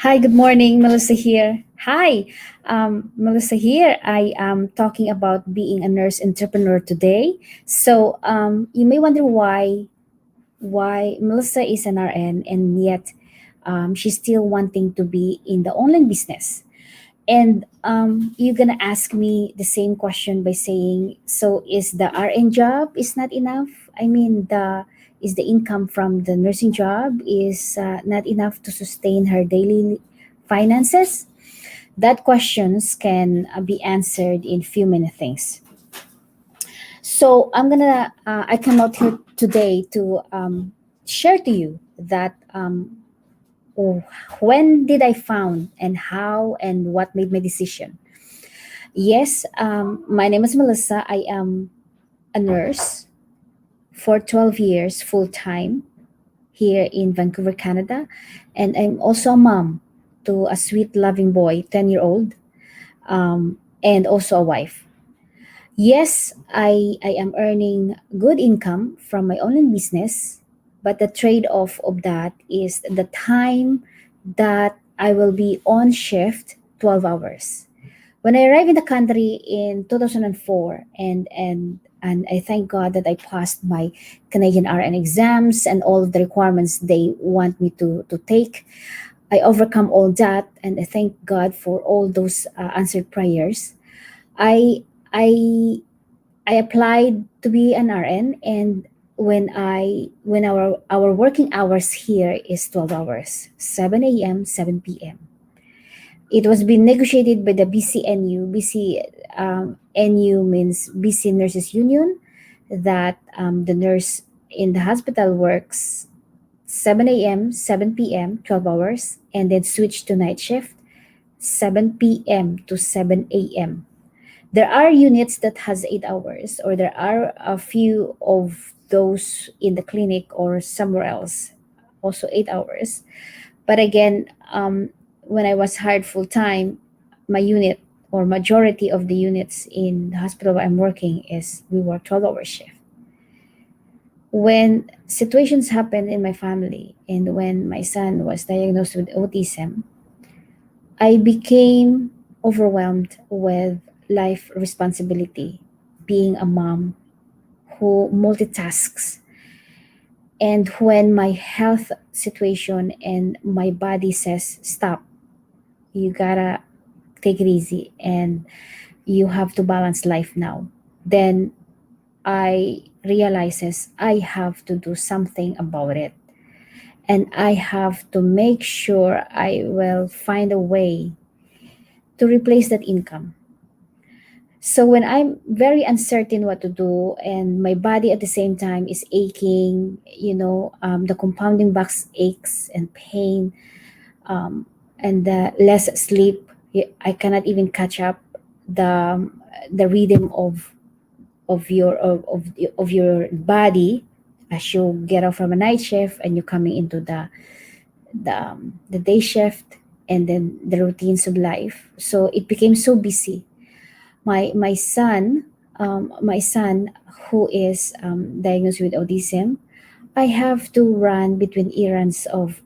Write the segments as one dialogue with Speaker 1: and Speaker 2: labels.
Speaker 1: Hi, good morning. Melissa here. Hi, Melissa here. I am talking about being a nurse entrepreneur today. You may wonder why Melissa is an RN and yet she's still wanting to be in the online business. And you're gonna ask me the same question by saying, so is the RN job is not enough? I mean, the is the income from the nursing job is not enough to sustain her daily finances? That questions can be answered in few minute things. I come out here today to share to you that when did I found and how and what made my decision. Yes, my name is Melissa. I am a nurse for 12 years full time here in Vancouver, Canada. And I'm also a mom to a sweet, loving boy, 10-year-old, and also a wife. Yes, I am earning good income from my online business, but the trade off of that is the time that I will be on shift 12 hours. When I arrived in the country in 2004, and I thank God that I passed my Canadian RN exams and all of the requirements they want me to take. I overcome all that, and I thank God for all those answered prayers. I I I applied to be an RN, and when our working hours here is 12 hours, 7 a.m., 7 p.m. It was being negotiated by the BCNU. NU means BC Nurses Union, that the nurse in the hospital works 7 a.m., 7 p.m., 12 hours, and then switch to night shift 7 p.m. to 7 a.m. There are units that has 8 hours, or there are a few of those in the clinic or somewhere else, also 8 hours. But again, when I was hired full time, my unit or majority of the units in the hospital where I'm working is we work 12-hour shift. When situations happened in my family and when my son was diagnosed with autism, I became overwhelmed with life responsibility, being a mom who multitasks. And when my health situation and my body says, stop, you gotta take it easy and you have to balance life now, then I realizes I have to do something about it. And I have to make sure I will find a way to replace that income. So when I'm very uncertain what to do and my body at the same time is aching, the compounding box aches and pain, um, and the less sleep, I cannot even catch up the rhythm of your body as you get off from a night shift and you're coming into the day shift, and then the routines of life. So it became so busy. My son who is diagnosed with autism, I have to run between errands of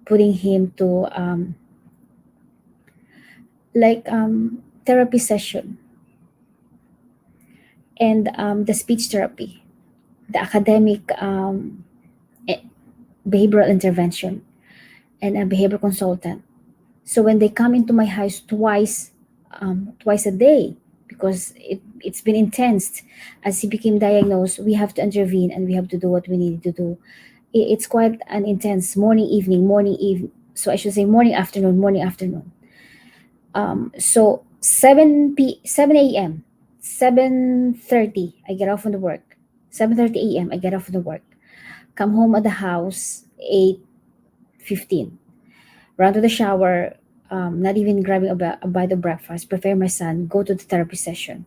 Speaker 1: putting him to therapy session, and the speech therapy, the academic eh, behavioral intervention, and a behavior consultant. So when they come into my house twice a day, because it's been intense. As he became diagnosed, we have to intervene and we have to do what we need to do. It's quite an intense morning, evening, morning, evening. So I should say morning, afternoon, morning, afternoon. So 7 a.m., 7:30, I get off from the work. 7:30 a.m., I get off from the work. Come home at the house 8:15. Run to the shower, not even grabbing a bite of breakfast, prepare my son, go to the therapy session,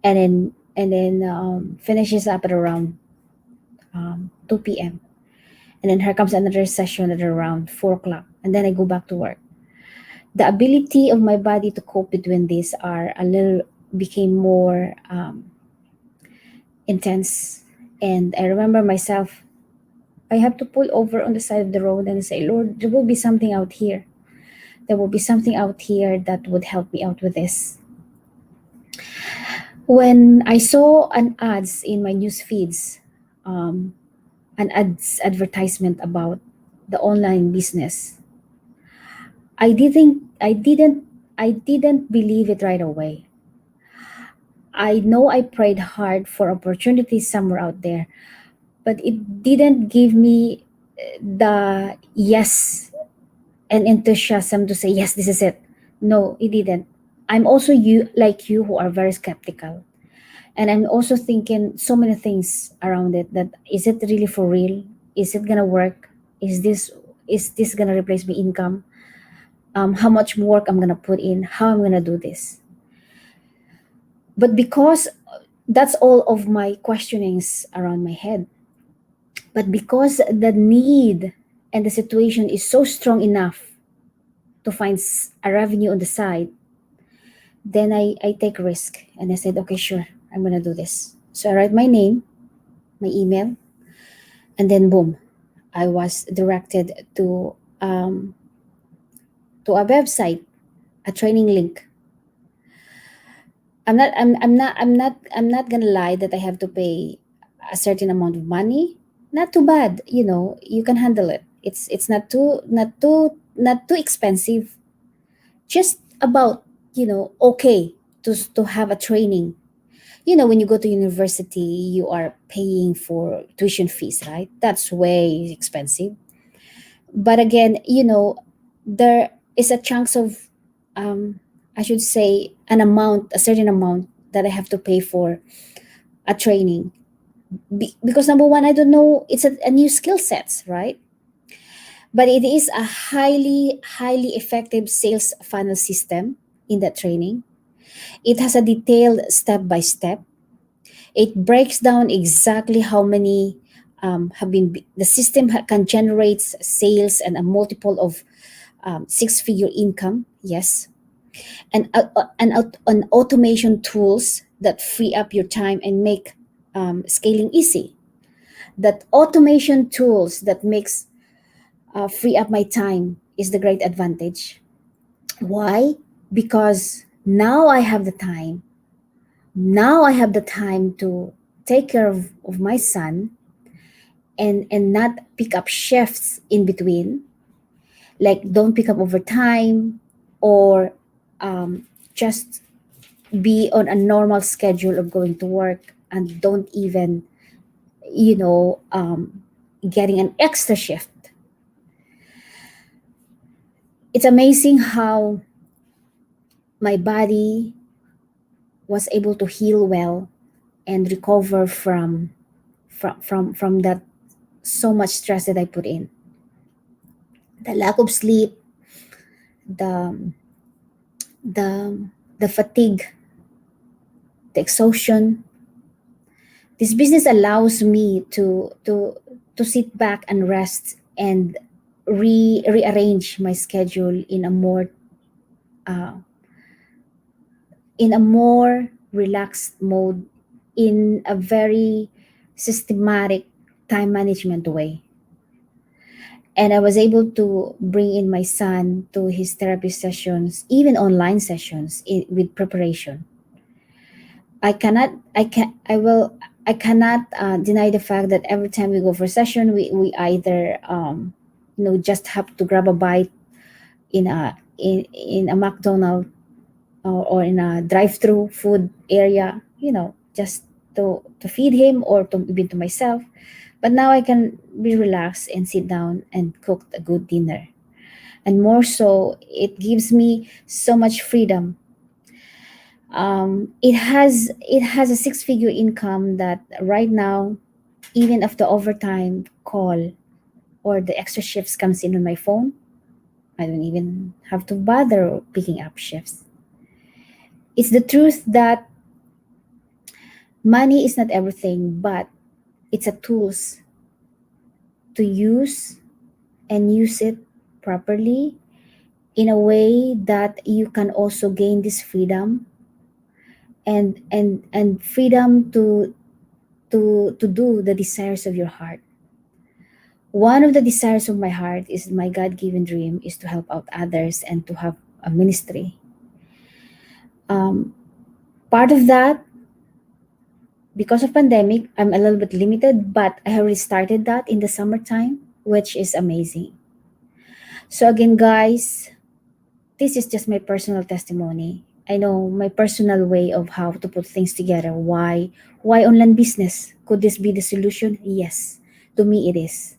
Speaker 1: and then finishes up at around 2 p.m. And then here comes another session at around 4 o'clock, and then I go back to work. The ability of my body to cope between these are a little became more intense. And I remember myself, I have to pull over on the side of the road and say, Lord, there will be something out here. there will be something out here that would help me out with this. When I saw an ads in my news feeds, um, an ads advertisement about the online business, I didn't believe it right away. I know I prayed hard for opportunities somewhere out there, but it didn't give me the yes and enthusiasm to say yes, this is it. No, it didn't. I'm also you like you who are very skeptical. And I'm also thinking so many things around it, that is it really for real? Is it gonna work? Is this gonna replace my income? How much work I'm gonna put in? How I'm gonna do this? But because that's all of my questionings around my head. But because the need and the situation is so strong enough to find a revenue on the side, then I take risk and I said, okay, sure, I'm gonna do this. So I write my name, my email, and then boom, I was directed um, to a website, a training link. I'm not gonna lie that I have to pay a certain amount of money. Not too bad, you can handle it. It's not too expensive. Just about, okay, to have a training. When you go to university, you are paying for tuition fees, right? That's way expensive. But again, there is a chunks of, um I should say, a certain amount that I have to pay for a training. Because number one, I don't know, it's a new skill sets, right? But it is a highly effective sales funnel system in that training. It has a detailed step by step. It breaks down exactly how many have been the system can generate sales and a multiple of six-figure income. Yes, and automation tools that free up your time and make scaling easy. That automation tools that makes free up my time is the great advantage. Why? Because now I have the time. Now I have the time to take care of my son, and not pick up shifts in between. Like, don't pick up overtime, or just be on a normal schedule of going to work, and don't even, getting an extra shift. It's amazing how my body was able to heal well and recover from that so much stress that I put in. The lack of sleep, the the the fatigue, the exhaustion. This business allows me to sit back and rest and rearrange my schedule uh, in a more relaxed mode, in a very systematic time management way. And I was able to bring in my son to his therapy sessions, even online sessions, with preparation. I cannot deny the fact that every time we go for a session, we either just have to grab a bite in a McDonald, or in a drive-through food area, just to feed him, or to even to myself. But now I can be relaxed and sit down and cook a good dinner. And more so, it gives me so much freedom. It has a six-figure income that right now, even if the overtime call or the extra shifts comes in on my phone, I don't even have to bother picking up shifts. It's the truth that money is not everything, but it's a tools to use, and use it properly, in a way that you can also gain this freedom, and freedom to do the desires of your heart. One of the desires of my heart is my God-given dream is to help out others and to have a ministry. Um, Part of that, because of pandemic, I'm a little bit limited, but I have restarted that in the summertime, which is amazing. So again, guys, this is just my personal testimony. I know my personal way of how to put things together. Why online business? Could this be the solution? Yes. To me it is.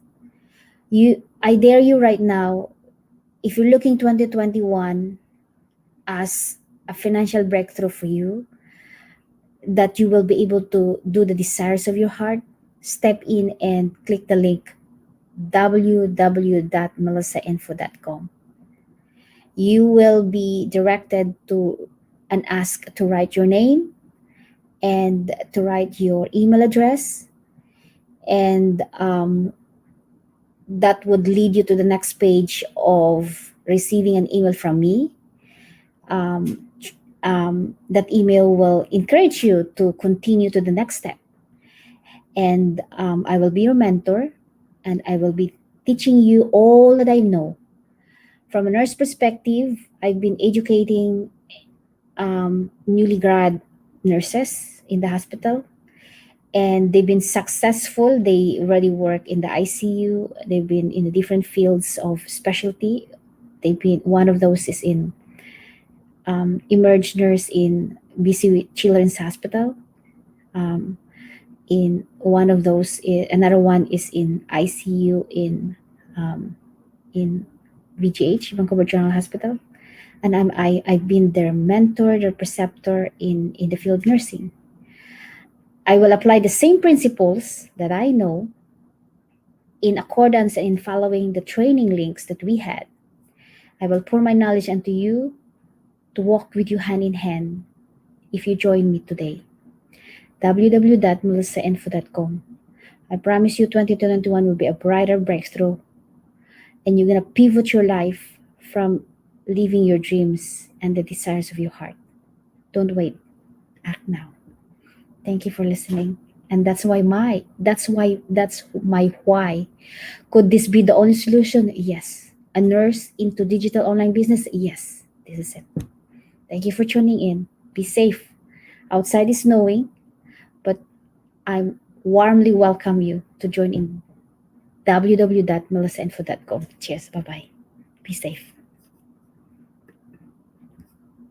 Speaker 1: I dare you right now, if you're looking 2021 as a financial breakthrough for you, that you will be able to do the desires of your heart, step in and click the link www.melissainfo.com. You will be directed to and asked to write your name and to write your email address, and that would lead you to the next page of receiving an email from me. um, that email will encourage you to continue to the next step, and I will be your mentor, and I will be teaching you all that I know. From a nurse perspective, I've been educating newly grad nurses in the hospital, and they've been successful. They already work in the ICU. They've been in the different fields of specialty. They've been one of those is in emerge nurse in BC Children's Hospital. Um, in one of those, another one is in ICU um, in VGH, Vancouver General Hospital, and I've been their mentor, their preceptor in the field of nursing. I will apply the same principles that I know in accordance and in following the training links that we had. I will pour my knowledge unto you to walk with you hand in hand if you join me today. www.melissainfo.com. I promise you 2021 will be a brighter breakthrough, and you're going to pivot your life from living your dreams and the desires of your heart. Don't wait, act now. Thank you for listening. And that's my why. Could this be the only solution? Yes. A nurse into digital online business? Yes. This is it. Thank you for tuning in. Be safe. Outside is snowing, but I warmly welcome you to join in www.melissainfo.com. Cheers. Bye bye. Be safe.